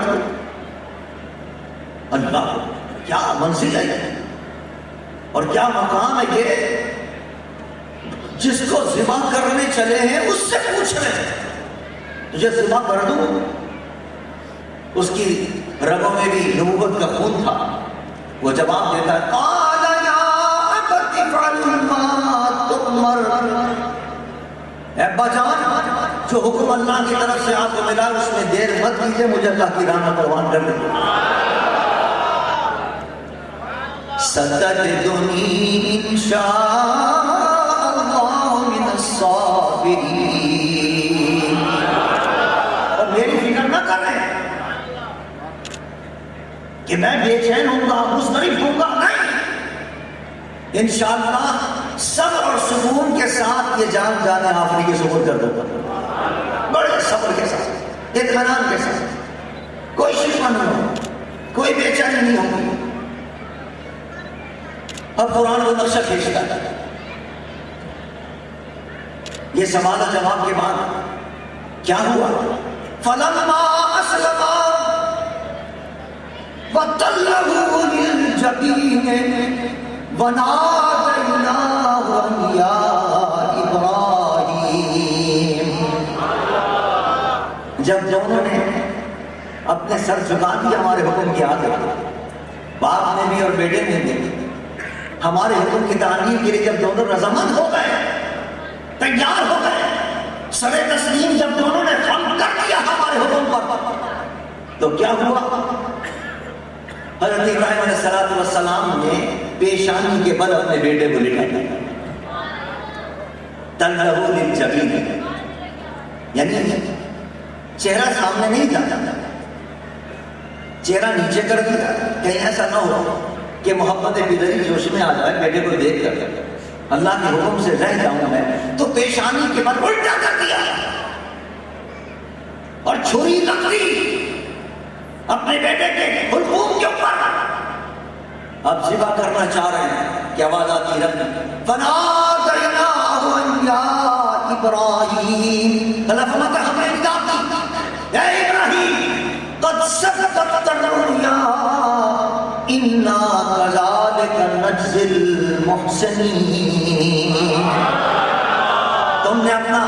دوں؟ اللہ، کیا منزل ہے اور کیا مقام ہے یہ؟ جس کو ذبح کرنے چلے ہیں اس سے پوچھ رہے ہیں تجھے ذبح کر دوں؟ اس کی رگوں میں بھی نبوت کا خون تھا. وہ جواب دیتا ہے قال یا ابت افعل ما تؤمر. ابا جان، جو حکم اللہ کی طرف سے آپ کو ملا اس میں دیر مت کیجیے، مجھے اللہ کی راہ میں قربان کر دیں. ستجدنی ان شاء اللہ من الصابرین. اور میری فکر نہ کر رہے ہیں کہ میں بے چین ہوں گا، مضطرب ہوں گا، نہیں. انشاءاللہ صبر اور سکون کے ساتھ یہ جان جانے آخری کے سکون کر دوں گا، بڑے صبر کے ساتھ، اطمینان کے ساتھ. کوئی شکوہ نہیں ہوگا، کوئی بے چینی نہیں ہوگی. اب قرآن وہ نقشہ کھینچتا ہے. یہ سوال و جواب کے بعد کیا ہوا؟ فلما اسلما وتلہ للجبین ونادیناہ ان یا ابراہیم. جب دونوں نے اپنے سر جھکا دیا ہمارے حکم کے آگے، باپ نے بھی اور بیٹے نے بھی ہمارے حکم کی تعلیم کے لیے جب دونوں رضامند ہو گئے، تیار ہو گئے، سر تسلیم جب دونوں نے خم کر دیا ہمارے حکم پر، تو کیا ہوا؟ حضرت ابراہیم علیہ السلام نے پیشانی کے بل اپنے بیٹے کو لٹا دیا. تلہ للجبین، یعنی چہرہ سامنے نہیں جاتا، چہرہ نیچے کر دیا. کہیں ایسا نہ ہو کہ محبت بدری جوش میں آ جائے، بیٹے کو دیکھ کر اللہ کے حکم سے رہ جاؤں میں، تو پیشانی کے بل الٹا کر دیا اور چھری لکڑی اپنے بیٹے کے حلقوم کے اوپر. اب ذبح کرنا چاہ رہے ہیں کہ آواز آتی ہے فنادیناہ ان یا ابراہیم. اللہ فرماتا ہے ہمیں امداد دی، اے ابراہیم قد صدقت الرؤیا انا کذالک نجزی المحسنین. تم نے اپنا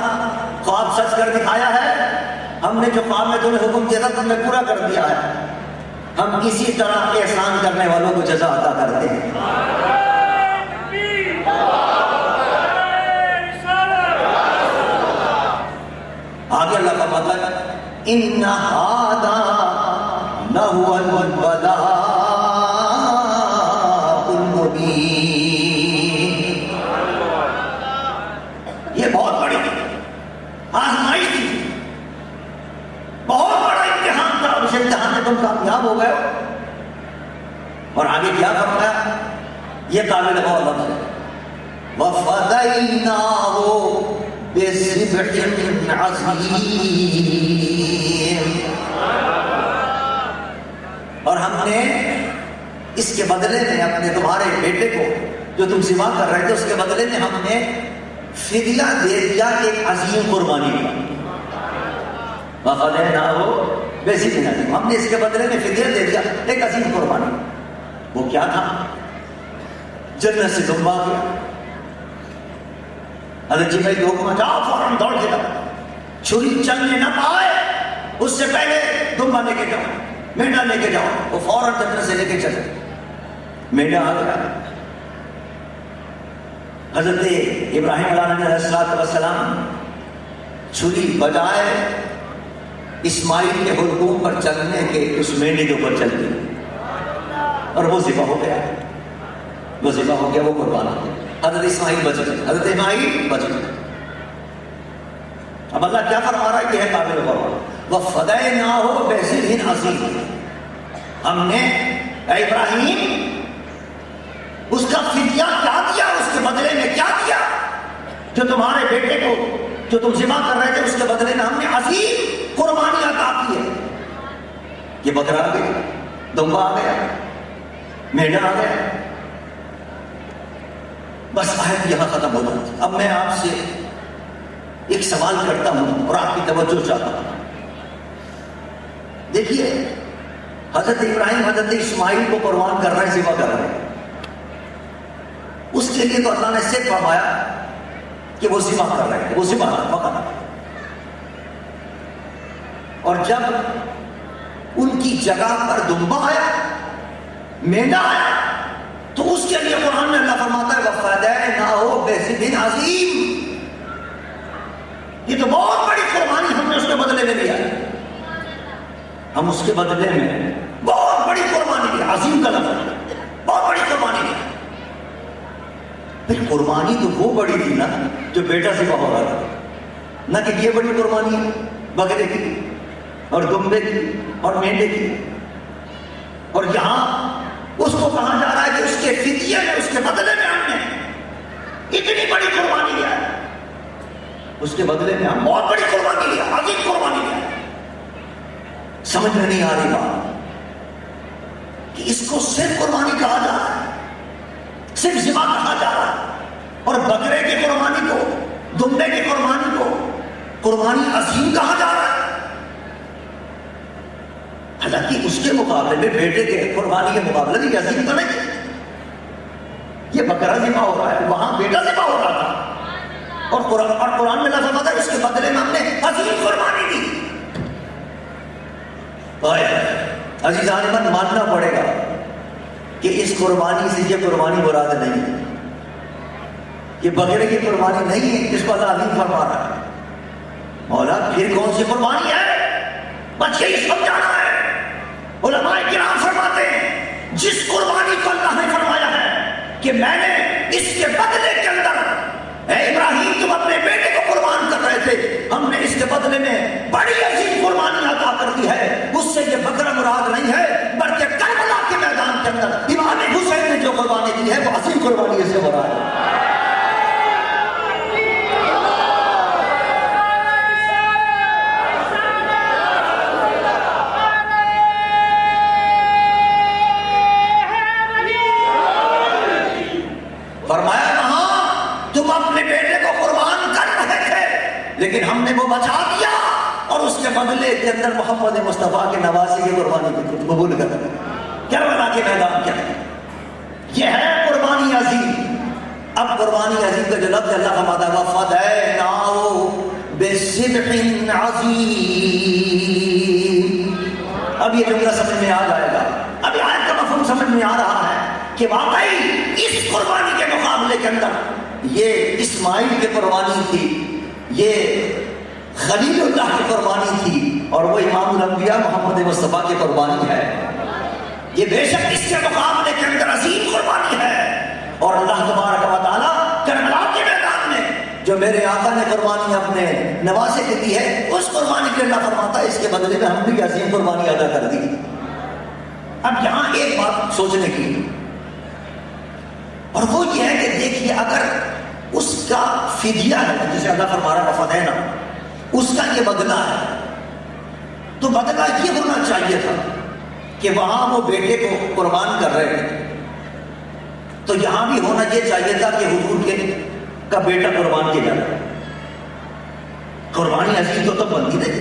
خواب سچ کر دکھایا ہے، ہم نے جو خواب میں تمہیں حکم دیا تھا تم نے پورا کر دیا ہے. ہم اسی طرح احسان کرنے والوں کو جزا عطا کرتے ہیں. آگے اللہ کا مطلب ان ھذا لہو البلاء المبین. یہ بہت بڑی آزمائش تھی، بہت بڑا امتحان تھا. اس امتحان میں تم کامیاب ہو گئے ہو. اور آگے کیا فرمایا؟ یہ قابل غور لفظ ہے وَفَدَيْنَاهُ بِذِبْحٍ عَظِيمٍ. اور ہم نے اس کے بدلے میں اپنے تمہارے بیٹے کو جو تم ذبح کر رہے تھے اس کے بدلے میں ہم نے فدیہ دے دیا ایک عظیم قربانی کا. وَفَدَيْنَاهُ بِذِبْحٍ عَظِيمٍ. ہم نے اس کے بدلے میں فدیہ دے دیا ایک عظیم قربانی. وہ کیا تھا؟ جنت سے دمبا گیا. حضرت جبرائیل کو حکم جاؤ فوراً دوڑ کے جاؤ، چھری چلنے نہ پائے اس سے پہلے دمبا لے کے جاؤ، مینڈا لے کے جاؤ. وہ فوراً جنت سے لے کے چلے. مینڈا آ گیا. حضرت ابراہیم علیہ السلام چھری بجائے اسماعیل کے حلقوم پر چلنے کے اس مینڈے کے اوپر چل گئی اور وہ ذبح ہو گیا. وہ ذبح ہو گیا، وہ قربان ہو گیا. حضرت اسماعیل بچ گئے، حضرت اسماعیل بچ گئے. اب اللہ کیا فرما رہا ہے کہ ہے قابل غور. وَفَدَيْنَاهُ بِذِبْحٍ عَظِيمٍ. ہم نے اے ابراہیم اس کا فدیہ کیا دیا، اس کے بدلے میں کیا دیا؟ جو تمہارے بیٹے کو جو تم ذبح کر رہے تھے اس کے بدلے میں ہم نے عظیم قربانی عطا کی ہے. یہ بکرا آ گیا، دمبا آ گیا، مینڈا آ گیا. بس آیت یہاں ختم ہو جاتی. اب میں آپ سے ایک سوال کرتا ہوں اور آپ کی توجہ چاہتا ہوں. دیکھیے حضرت ابراہیم حضرت اسماعیل کو قربان کر رہے ہیں، ذبح کر رہے ہیں، اس کے لیے تو اللہ نے صرف فرمایا کہ وہ ذبح کر رہے ہیں، وہ ذبح فقط. اور جب ان کی جگہ پر دمبا آیا، مینڈا آیا، تو اس کے لیے قرآن میں اللہ فرماتا ہے وَفَدَيْنَاهُ بِذِبْحٍ عَظِيمٍ. یہ تو بہت بڑی قربانی ہم نے اس کے بدلے میں لیا، ہم اس کے بدلے میں بہت بڑی قربانی لیا. عظیم کا لفظ، بہت بڑی قربانی لیا. پھر قربانی تو وہ بڑی تھی نا جو بیٹا ذبح ہو رہا تھا، نہ کہ یہ بڑی قربانی ہے بکرے کی اور دمبے کی اور مینڈے کی. اور یہاں اس کو کہا جا رہا ہے کہ اس کے فدیے میں، اس کے بدلے میں ہم نے اتنی بڑی قربانی لیا ہے، اس کے بدلے میں ہم بہت بڑی قربانی لیا، عظیم قربانی لیا. سمجھ میں نہیں آ رہی بات کہ اس کو صرف قربانی کہا جا رہا ہے، صرف ذبح کہا جا رہا ہے، اور بکرے کی قربانی کو، دمبے کی قربانی کو قربانی عظیم کہا جا رہا ہے. حالانکہ اس کے مقابلے میں بیٹے کے قربانی کے مقابلے میں یہ عظیم تو نہیں. یہ بکرا ذبح ہو رہا ہے، وہاں بیٹا ذبح ہو رہا تھا، اور قرآن میں اللہ فرماتا ہے اس کے بدلے میں ہم نے عظیم قربانی دی. عزیزان من، ماننا پڑے گا کہ اس قربانی سے یہ قربانی مراد نہیں ہے، یہ بکرے کی قربانی نہیں ہے جس کو اللہ عظیم فرما رہا ہے. مولا پھر کون سی قربانی ہے؟ بس یہی سمجھانا ہے. علماء کرام فرماتے ہیں جس قربانی کو اللہ نے فرمایا ہے کہ میں نے اس کے بدلے کے اندر، اے ابراہیم تم اپنے بیٹے کو قربان کر رہے تھے، ہم نے اس کے بدلے میں بڑی عظیم قربانی عطا کر دی ہے. اس سے یہ بکرا مراد نہیں ہے، بلکہ کربلا کے میدان کے اندر امام حسین نے جو قربانی دی ہے وہ عظیم قربانی سے مراد ہے. فرمایا وہاں تم اپنے بیٹے کو قربان کر رہے تھے، لیکن ہم نے وہ بچا دیا اور اس کے بدلے کے اندر محمد مصطفیٰ کے نواسی کی قربانی کو قبول کر دیا. کربلا کے میدان کے اندر یہ ہے قربانی عظیم. اب قربانی عظیم کا جو لفظ اللہ فرماتا ہے وَفَدَيْنَاهُ بِذِبْحٍ عَظِيمٍ. اب یہ جملہ سمجھ میں آ جائے گا، اب آیت کا مفہوم سمجھ میں آ رہا ہے کہ واقعی اس قربانی کے مقابلے کے اندر یہ اسماعیل کی قربانی تھی، یہ خلیل اللہ کی قربانی تھی، اور وہ امام الانبیاء محمد مصطفیٰ کی قربانی ہے. یہ بے شک اس کے مقابلے کے اندر عظیم قربانی ہے. اور اللہ تبارک و تعالیٰ کربلا کے میدان میں جو میرے آقا نے قربانی اپنے نواسے کی دی ہے، اس قربانی کے اللہ فرماتا ہے اس کے بدلے میں ہم بھی عظیم قربانی ادا کر دی. اب یہاں ایک بات سوچنے کی، اور وہ یہ ہے کہ دیکھیے اگر اس کا فدیہ ہے جسے اللہ فرما رہا ہے وَفَدَيْنَاهُ، اس کا یہ بدلہ ہے، تو بدلہ یہ ہونا چاہیے تھا کہ وہاں وہ بیٹے کو قربان کر رہے تھے، تو یہاں بھی ہونا یہ چاہیے تھا کہ حضور کا بیٹا قربان کیا جائے. قربانی عظیم تو تب بنتی تھی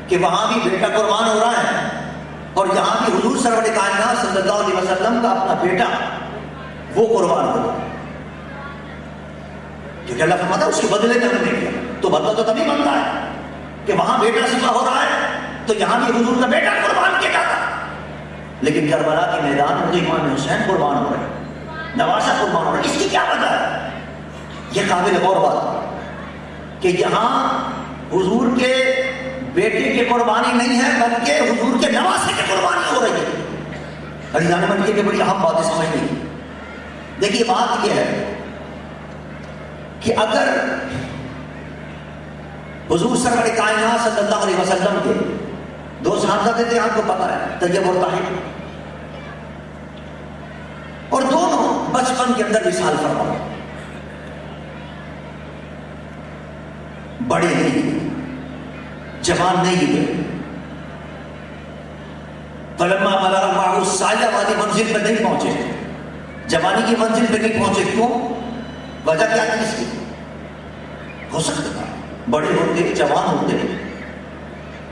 کہ وہاں بھی بیٹا قربان ہو رہا ہے، اور یہاں بھی حضور سرور کائنات صلی اللہ علیہ وسلم کا اپنا بیٹا وہ قربان ہو، کیونکہ اللہ فرماتا ہے اس کے بدلے میں ہم نے کیا. تو بدلہ تو تبھی بنتا ہے کہ وہاں بیٹا ذبح ہو رہا ہے، تو یہاں بھی حضور کا بیٹا قربان کیا جاتا. لیکن کربلا کے میدان میں تو امام حسین قربان ہو رہے ہیں، نواسہ قربان ہو رہا ہے. اس کی کیا وجہ ہے؟ یہ قابل غور بات کہ یہاں حضور کے بیٹے کی قربانی نہیں ہے بلکہ حضور کے نواسے کی قربانی ہو رہی ہے. عزیزان من، یہ بڑی اہم بات ہے سمجھنے. دیکھیے بات یہ ہے کہ اگر حضور سرور کائنات صلی اللہ علیہ وسلم کے دو صحابہ تھے، آپ کو پتا ہے، طیب اور طاہر، اور دونوں بچپن کے اندر وصال فرما، بڑے نہیں، جوان نہیں ہوئے. فلما بلغ معه السعي والی منزل پہ نہیں پہنچے، جوانی کی منزل پہ نہیں پہنچے. کیوں؟ وجہ کیا تھی اس کی؟ ہو سکتا تھا بڑے ہوتے، جوان ہوتے،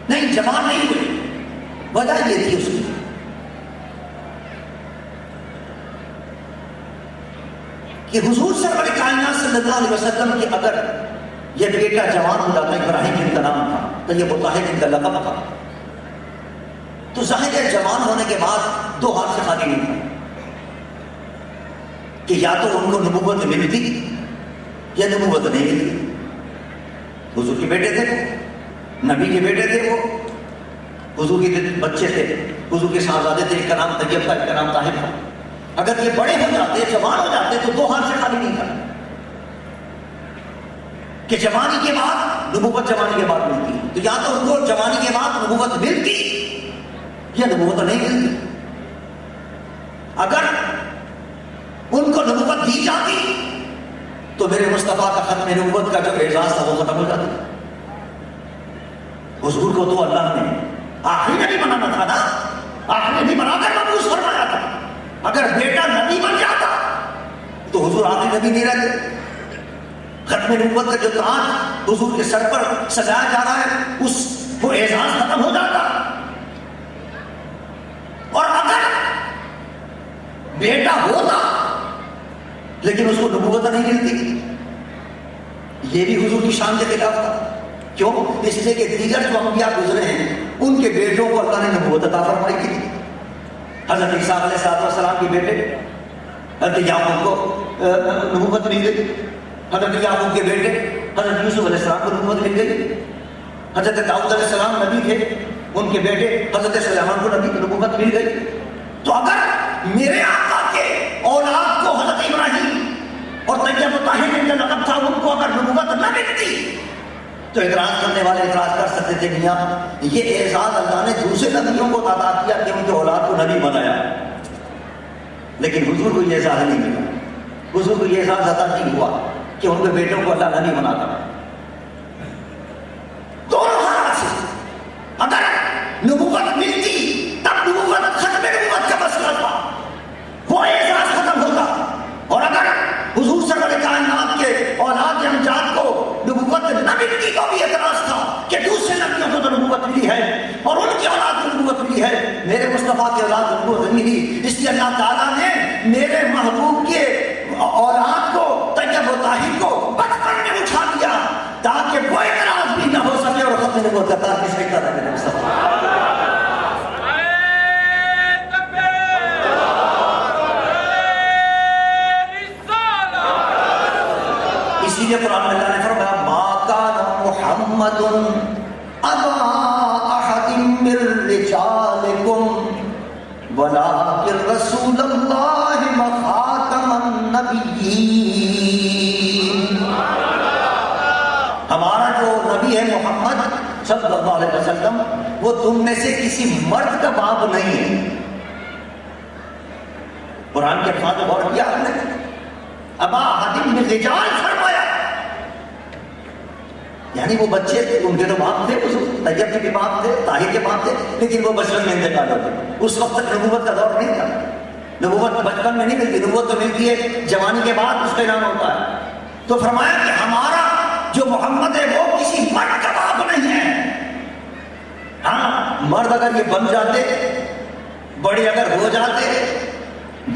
نہیں جوان نہیں ہوئے. وجہ یہ تھی اس کی کہ حضور سرور کائنات صلی اللہ علیہ وسلم کی اگر یہ بیٹا جوان ہو جاتا، ابراہیم جن کا نام تھا، تو یہ مطاہر جن کا لقب تھا، تو ظاہر ہے جوان ہونے کے بعد دو ہاتھ سے خالی نہیں تھا کہ یا تو ان کو نبوت ملتی یا نبوت نہیں ملتی۔ حضور کے بیٹے تھے وہ، نبی کے بیٹے تھے وہ، حضور کے بچے تھے، حضور کے صاحبزادے تھے، ایک کا نام طیب تھا، ایک کا نام طاہر تھا۔ اگر یہ بڑے ہو جاتے، جوان ہو جاتے، تو دو ہاتھ سے خالی نہیں تھا کہ جوانی کے بعد نبوت جوانی کے بعد ملتی، تو یا تو ان کو جوانی کے بعد نبوت ملتی یا نبوت نہیں ملتی۔ اگر ان کو نبوت دی جاتی تو میرے مصطفیٰ کا ختم نبوت کا جو اعزاز تھا وہ ختم ہو جاتا۔ حضور کو تو اللہ نے آخری نبی بنانا تھا نا، آخری نبی بنا کر مبعوث فرمایا تھا۔ اگر بیٹا نبی بن جاتا تو حضور آخری نبی نہیں رہتے۔ ختم نبوت کا جو تاج حضور کے سر پر سجایا جا رہا ہے، اس کو اعزاز ختم ہو جاتا۔ اور اگر بیٹا ہوتا لیکن اس کو نبوت نہیں ملتی، یہ بھی حضور کی شان کے خلاف تھا۔ کیوں؟ اس لیے کہ دیگر جو انبیاء گزرے ہیں ان کے بیٹوں کو اللہ نے نبوت عطا فرمائی تھی۔ حضرت عیسیٰ علیہ السلام کے بیٹے حضرت یعقوب کو نبوت مل گئی، حضرت یعقوب کے بیٹے حضرت یوسف علیہ السلام کو نبوت مل گئی، حضرت داؤد علیہ السلام نبی تھے، ان کے بیٹے حضرت سلیمان کو نبوت مل گئی۔ تو اگر میرے آقا کے اولاد کو حضرت ابراہیم اور طیب طاہر جن کا لقب تھا ان کو اگر نبوت نہ ملتی تو اعتراض کرنے والے اعتراض کر سکتے تھے میاں یہ اعزاز اللہ نے دوسرے نبیوں کو عطا کیا کہ ان کے اولاد کو نبی بنایا، لیکن حضور کو یہ اعزاز نہیں ملا، حضور کو یہ اعزاز عطا نہیں ہوا کہ ان کے بیٹوں کو اللہ نبی بناتا۔ دونوں حالات سے اگر نبوت ملتی تب نبوت ختم نبوت کا مسئلہ تھا، وہ اعزاز ختم ہوتا، اور اگر حضور سرور کائنات کے اولاد امجاد کو نبوت نہ ملتی تو بھی اعتراض تھا کہ دوسرے نبیوں کو تو نبوت ملی ہے اور ان کی اولاد کو نبوت ملی ہے، میرے مصطفیٰ کی اولاد کو نبوت نہیں ملی۔ اس لیے اللہ تعالیٰ نے میرے محبوب کے اولاد کو طیب و طاہر کو بچپن میں اٹھا دیا تاکہ وہ اعتراض بھی نہ ہو سکے اور ختم نبوت کا تاج بھی سکتا رہے میرے مصطفیٰ۔ اسی لیے قرآن میں اللہ نے فرمایا ما کان محمد ابا احد من رجالکم ولکن رسول اللہ وخاتم النبیین۔ ہمارا جو نبی ہے محمد صلی اللہ علیہ وسلم وہ تم میں سے کسی مرد کا باپ نہیں ہے۔ قرآن کے الفاظ میں غور کیا آپ نے؟ ابا احد من رجال فرمایا، یعنی وہ بچے تھے، ان کے تو باپ تھے، طیب کے بھی باپ تھے، طاہر کے باپ تھے، لیکن وہ بچپن میں انتقال ہو گئے۔ اس وقت تک نبوت کا دور نہیں تھا، نبوت بچپن میں نہیں ملتی، نبوت تو ملتی ہے جوانی کے بعد، اس کا نام ہوتا ہے۔ تو فرمایا کہ ہمارا جو محمد ہے وہ کسی مرد کا باپ نہیں ہے۔ ہاں مرد اگر یہ بن جاتے، بڑے اگر ہو جاتے،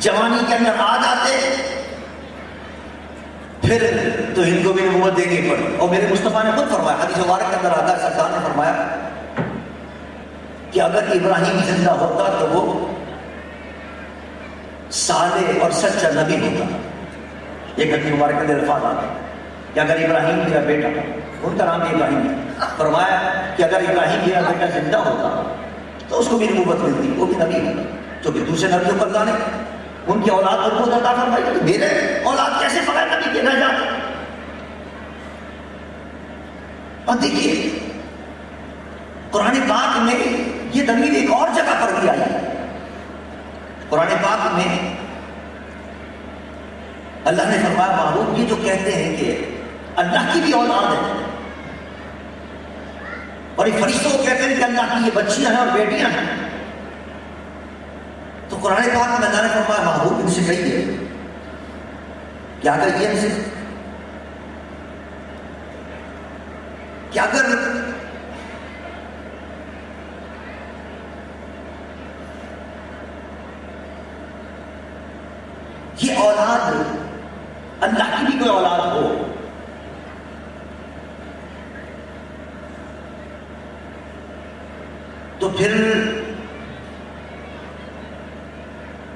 جوانی کے اندر آ جاتے، پھر تو ان کو بھی نبوت دینی پڑی۔ اور میرے مصطفیٰ نے خود فرمایا، حدیث مبارک کے اندر آتا ہے، سرکار نے فرمایا کہ اگر ابراہیم زندہ ہوتا تو وہ صالح اور سچا نبی ہوتا۔ ایک حدیث مبارک کے اندر الفاظ آتا ہے کہ اگر ابراہیم میرا بیٹا، ان کا نام ابراہیم ہے، فرمایا کہ اگر ابراہیم میرا بیٹا زندہ ہوتا تو اس کو بھی نبوت ملتی، وہ بھی نبی ہوتا، کیونکہ دوسرے نبیوں پر اللہ نے ان کی اولاد کو نبوت عطا فرمائی، تو میرے اولاد کیسے بغیر نبی کے رہ جاتے؟ اور دیکھیے قرآن پاک میں یہ دلیل ایک اور جگہ پر بھی آئی ہے۔ قرآن پاک میں اللہ نے فرمایا محبوب یہ جو کہتے ہیں کہ اللہ کی بھی اولاد ہے، اور یہ فرشتوں کو کہتے ہیں کہ اللہ کی یہ بچیاں ہیں اور بیٹیاں ہیں، تو قرآن پاک میں اللہ نے فرمایا محبوب ان سے کہیے، کیا کہیے ان سے کہ اگر یہ اولاد کی اولاد ہو. تو پھر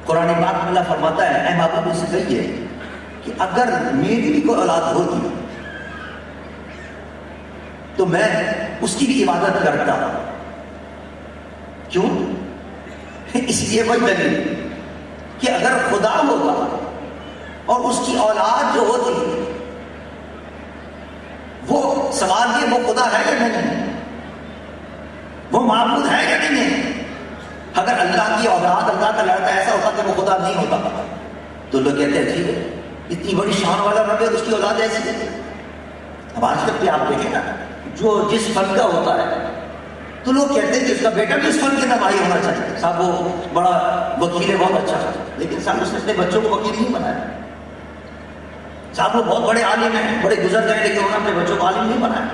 قرآن پاک میں اللہ فرماتا ہے اے محبوب ان سے کہیے کہ اگر میری بھی کوئی اولاد ہوتی تو میں اس کی بھی عبادت کرتا. کیوں؟ اس لیے وہی دلیل کہ اگر خدا ہوگا اور اس کی اولاد جو ہوتی وہ سوال یہ وہ خدا ہے یا نہیں, وہ معبود ہے یا نہیں. اگر اللہ کی اولاد اللہ کا لڑکا ایسا ہوتا کہ وہ خدا نہیں ہوتا تو لوگ کہتے ہیں ٹھیک ہے اتنی بڑی شان والا رب ہے اس کی اولاد ایسی ہے. اب آج تک بھی آپ دیکھیں نا جو جس فن کا ہوتا ہے تو لوگ کہتے ہیں کہ اس کا بیٹا بھی اس فن کے تباہی ہونا چاہیے. صاحب وہ بڑا وکیل ہے بہت اچھا, لیکن صاحب اس نے اپنے بچوں کو وکیل نہیں بنایا. صاحب وہ بہت بڑے عالم ہیں, بڑے گزر گئے, لیکن انہوں نے اپنے بچوں کو عالم نہیں بنایا.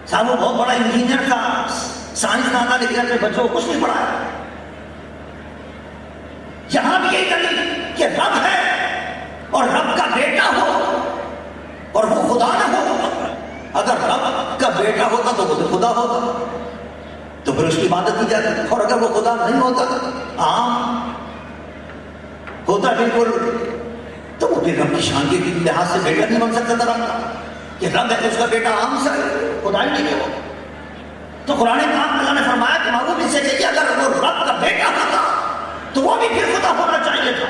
صاحب وہ بہت بڑا انجینئر تھا, سائنسدان تھا, لیکن اپنے بچوں کو کچھ نہیں پڑھایا. یہاں بھی یہی دلیل کہ رب ہے اور رب کا بیٹا ہو اور وہ خدا نہ ہو. اگر رب کا بیٹا ہوتا تو وہ خدا ہوتا, تو پھر اس کی عبادت کی جاتی. اور اگر وہ خدا نہیں ہوتا, عام ہوتا بالکل, تو وہ پھر رب کی شان کے لحاظ سے بیٹا نہیں بن سکتا تھا رب کا. کہ رب ہے تو اس کا بیٹا عام سا خدا ہی نہیں ہے. تو قرآن پاک میں اللہ نے فرمایا کہ معلوم اس سے کہ اگر وہ رب کا بیٹا ہوتا تو وہ بھی پھر خدا ہونا چاہیے تھا,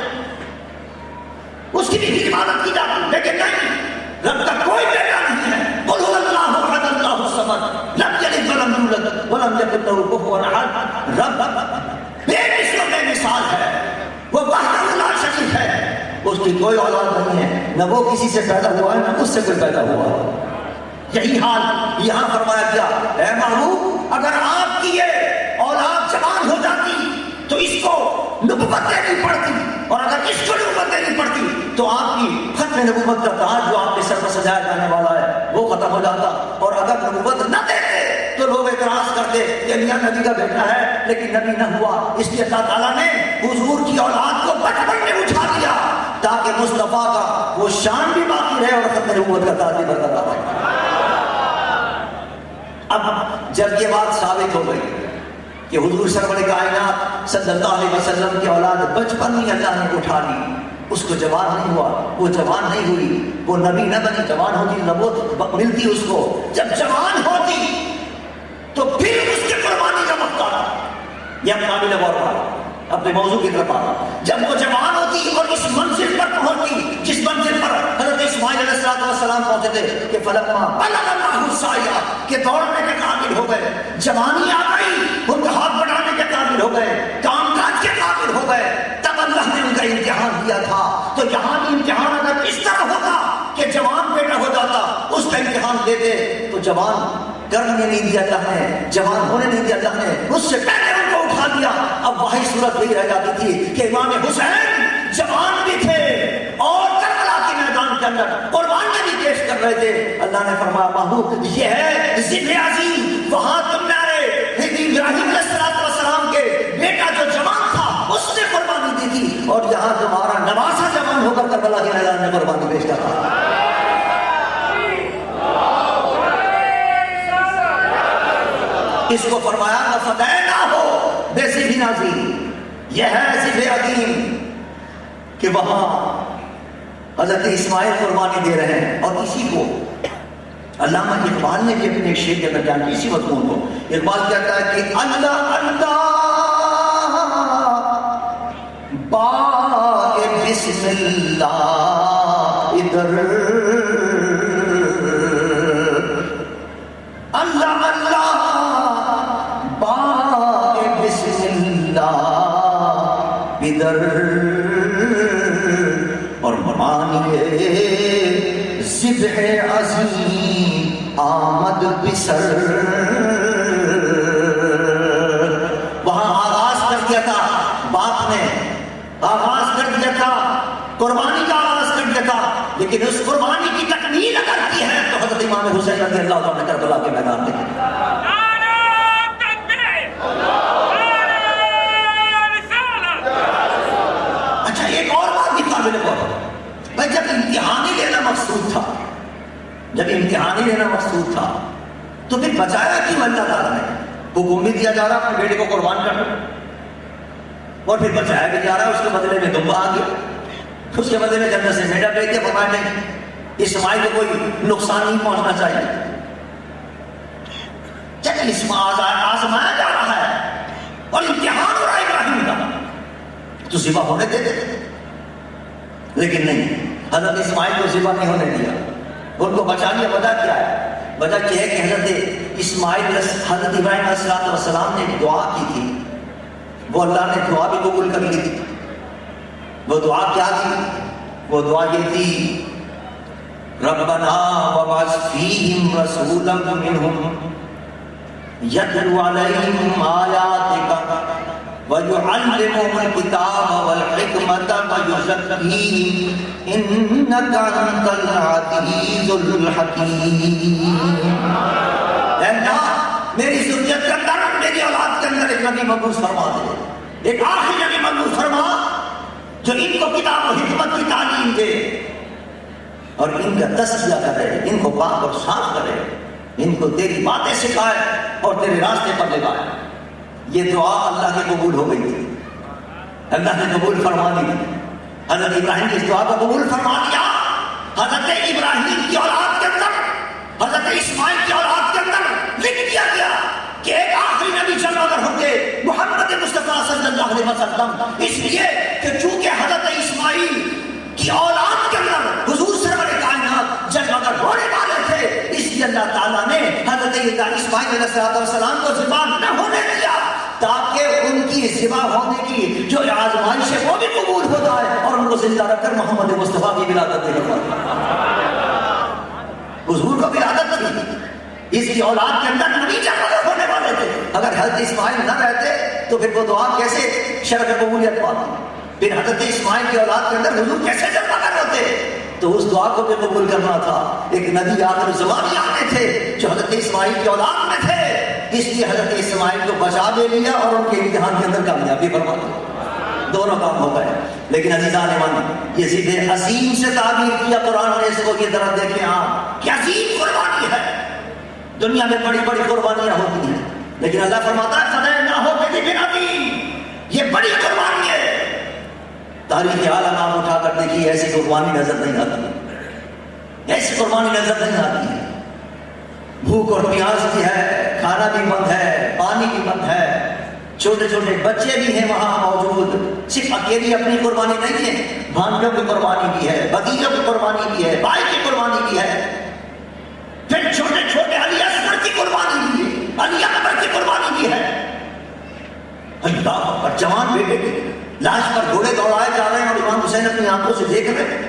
اس کی بھی عبادت کی جاتی. لیکن نہیں, رب کا کوئی بیٹا نہیں ہے. قل هو اللہ احد اللہ الصمد لم یلد ولم یولد ولم یکن له کفوا احد. رب بے مثل و بے مثال ہے, وہ وحدہ لا شریک ہے, اس کی کوئی اولاد نہیں ہے, نہ وہ کسی سے پیدا ہوا ہے نہ اس سے کوئی پیدا ہوا ہے. یہی حال یہاں فرمایا گیا اے محبوب اگر آپ کی یہ اولاد جوان ہو جاتی تو اس کو نبوت دینی پڑتی, اور اگر اس کو نبوت دینی پڑتی تو آپ کی ختم نبوت کا تاج جو آپ کے سر پر سجایا جانے والا ہے وہ ختم ہو جاتا. اور اگر نبوت نہ دیتے تو لوگ اعتراض کرتے کہ میاں نبی کا بیٹا ہے لیکن نبی نہ ہوا. اس لیے اللہ تعالیٰ نے حضور کی اولاد کو بچپن میں اٹھا دیا تاکہ مصطفیٰ کا وہ شان بھی باقی رہے اور ختم نبوت کا تاج بھی برقرار رہے. اب جب یہ بات ثابت ہو گئی کہ حضور سرور کائنات صلی اللہ علیہ وسلم کی اولاد بچپن میں اللہ نے اٹھا لی, اس کو جوان نہیں ہوا, وہ جوان نہیں ہوئی, وہ نبی نہ بنی, جوان ہوتی نبوت ملتی اس کو. جب جوان ہوتی تو پھر اس کے قربانی کا وقت آتا. یہ اپنا قابل غور آ اپنے موضوع کی طرف آتا. جب وہ جوان ہوتی اور اس منزل پر پہنچتی جس منزل پر حضرت اسماعیل علیہ السلام پہنچے تھے کہ فلما بلغ معه السعی کہ دوڑنے کے قابل ہو گئے, جوانی آ گئی, ان کا ہاتھ بڑھانے کے قابل ہو گئے, کام کاج کے قابل ہو گئے, تب اللہ نے ان کا امتحان دیا تھا. تو یہاں بھی امتحان اگر اس طرح ہوتا کہ جوان بیٹا ہو جاتا اس کا امتحان دیتے تو جوان کرنے نہیں دیا اللہ نے, جوان ہونے نہیں دیا اللہ نے, اس سے پہلے ان کو اٹھا دیا. اب وہی صورت یہی رہ جاتی تھی کہ امام حسین جوان بھی تھے اور کربلا کے میدان کے اندر قربانیاں بھی پیش کر رہے تھے. اللہ نے فرمایا محبوب یہ ہے ذبح عظیم, وہاں تمہارے ابراہیم علیہ السلام کے بیٹا جو جوان تھا اس نے قربانی دی تھی, اور یہاں تمہارا نواسا جوان ہو کر کربلا کے میدان میں قربانی پیش کر رہا ہے. اس کو فرمایا فدیناہ بذبح عظیم. یہ ہے ذبح عظیم کہ وہاں حضرت اسماعیل قربانی دے رہے ہیں. اور اسی کو علامہ اقبال نے بھی اپنے ایک شعر کے اندر بیان کی اسی مضمون کو. اقبال کہتا ہے کہ اللہ اللہ با بسم اللہ ادھر, اللہ اللہ با بسم اللہ ادھر, اور مانی ذبح عظیم آمد بسر. وہاں آغاز کر دیا تھا, باپ نے آغاز کر دیا تھا, قربانی کا آغاز کر دیا تھا, لیکن اس قربانی کی تکمیل اگر کی ہے تو حضرت امام حسین رضی اللہ عنہ کربلا کے میدان میں. اچھا ایک اور بات بھی قابل غور, بھائی جب لینا مقصود تھا، تو پھر بچایا کیوں اللہ تعالیٰ نے؟ حکم بھی دیا جا رہا اپنے بیٹے کو قربان کرنا، اور پھر بچایا بھی جا رہا ہے، اس کے بدلے میں دمبا آ گیا، اس کے بدلے میں جنت سے میڈا بھیج دیا، فرمایا نہیں اسماعیل کو کوئی نقصان نہیں پہنچنا چاہیے۔ چلے آزمایا جا رہا ہے اور امتحان ہو رہا ہے ابراہیم کا، تو ذبح ہونے دیتے، لیکن نہیں، حضرت اسماعیل کو ذبح نہیں ہونے دیا، ان کو بچا لیا۔ وجہ کیا ہے؟ وجہ یہ ہے کہ حضرت اسماعیل حضرت ابراہیم علیہ السلام نے دعا کی تھی، وہ اللہ نے دعا بھی قبول کر لی تھی۔ وہ دعا کیا تھی؟ وہ دعا یہ تھی، ربنا وابعث فیہم رسولا منہم یتلو علیہم آیاتک وَيُعَلِّمُهُمُ الْكِتَابَ وَالْحِكْمَةَ وَيُزَكِّيهِمْ إِنَّكَ أَنْتَ الْعَزِيزُ الْحَكِيمُ۔ اے اللہ میری ذریت کے اندر، میری اولاد کے اندر ایک نبی مبعوث فرما دے، ایک آخری نبی مبعوث فرما جو ان کو کتاب و حکمت کی تعلیم دے اور ان کا تزکیہ کرے، ان کو پاک اور صاف کرے، ان کو تیری باتیں سکھائے اور تیرے راستے پر لگائے۔ یہ دعا اللہ کی قبول ہو گئی تھی، اللہ نے قبول فرما دی۔ حضرت ابراہیم کی اس دعا کو قبول فرما دیا۔ حضرت ابراہیم کی اولاد کے اندر، حضرت اسماعیل کی اولاد کے اندر لکھ دیا گیا کہ ایک آخری نبی جلوہ گر ہوں گے، محمد مصطفیٰ صلی اللہ علیہ وسلم، اس لیے کہ چونکہ حضرت اسماعیل کی اولاد کے اندر حضور سرور کائنات جلوہ گر ہونے والے تھے، اس لیے اللہ تعالیٰ نے حضرت اسماعیل علیہ السلام کو ذبح نہ ہونے دیا، تاکہ ان کی ذبح ہونے کی جو آزمائش ہے وہ بھی قبول ہو جائے اور ان کو زندہ رکھ کر محمد مصطفیٰ کی ولادت دے دیا۔ حضور کو ولادت تھی، اس کی اولاد کے اندر نبی جلوہ گر ہونے والے تھے۔ اگر حضرت اسماعیل نہ رہتے تو پھر وہ دعا کیسے شرف قبولیت پاتی؟ پھر حضرت اسماعیل کی اولاد کے اندر حضور کیسے جلوہ گر ہوتے؟ تو اس دعا کو بھی قبول کرنا تھا۔ ایک نبی آخر زمانے آتے تھے جو حضرت اسماعیل کی اولاد میں تھے، اس لیے حضرت اسماعیل کو بچا بھی لیا اور ان کے امتحان کے اندر کامیابی فرما دی، دونوں کام ہو گئے۔ لیکن عزیزان ایمان، یہ ذبح عظیم سے تعبیر کیا قرآن نے اس کو، یہ طرح دیکھیں آپ کیا عظیم قربانی ہے۔ دنیا میں بڑی بڑی قربانیاں ہوتی ہیں، لیکن اللہ فرماتا ہے فدیناہ بذبح عظیم، یہ بڑی قربانی ہے۔ تاریخ عالم آپ اٹھا کر دیکھیے، ایسی قربانی نظر نہیں آتی، ایسی قربانی نظر نہیں آتی ہے۔ بھوک اور پیاس بھی ہے، کھانا بھی بند ہے، پانی بھی بند ہے، چھوٹے چھوٹے بچے بھی ہیں وہاں موجود۔ صرف اکیلی اپنی قربانی نہیں ہے، بھانجوں کی قربانی بھی ہے، بھتیجوں کی قربانی بھی ہے، بھائی کی قربانی بھی ہے، پھر چھوٹے چھوٹے علی اصغر کی قربانی بھی ہے، علی اکبر کی قربانی بھی ہے۔ اللہ اکبر، جوان بیٹے کی لاش پر گھوڑے دوڑائے جا رہے ہیں اور امام حسین اپنی آنکھوں سے دیکھ رہے ہیں۔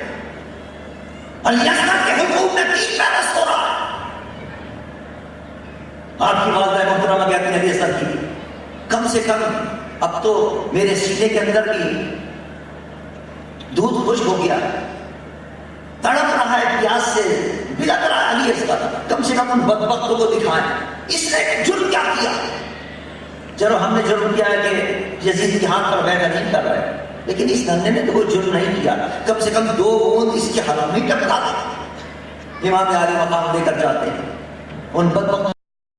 علی اصغر کے حقوق میں 3 پیرس ہو رہا ہے۔ آپ کی والدہ محترمہ کہتی ہیں علی اصغر کی کم سے کم اب تو میرے سینے کے اندر بھی دودھ خشک ہو گیا، تڑپ رہا ہے پیاس سے، بلک رہا ہے علی اصغر، کم سے کم ان بدبختوں کو دکھائیں اس نے جرم کیا کیا۔ چلو ہم نے جرم کیا ہے کہ یزید کی ہاتھ پر بیعت نہیں کر رہے، لیکن اس ننھے نے تو کوئی جرم نہیں کیا، کم سے کم 2 بوند اس کے حرم میں ٹپکا دے۔ امام عالی مقام لے کر جاتے ہیں ان بدبختوں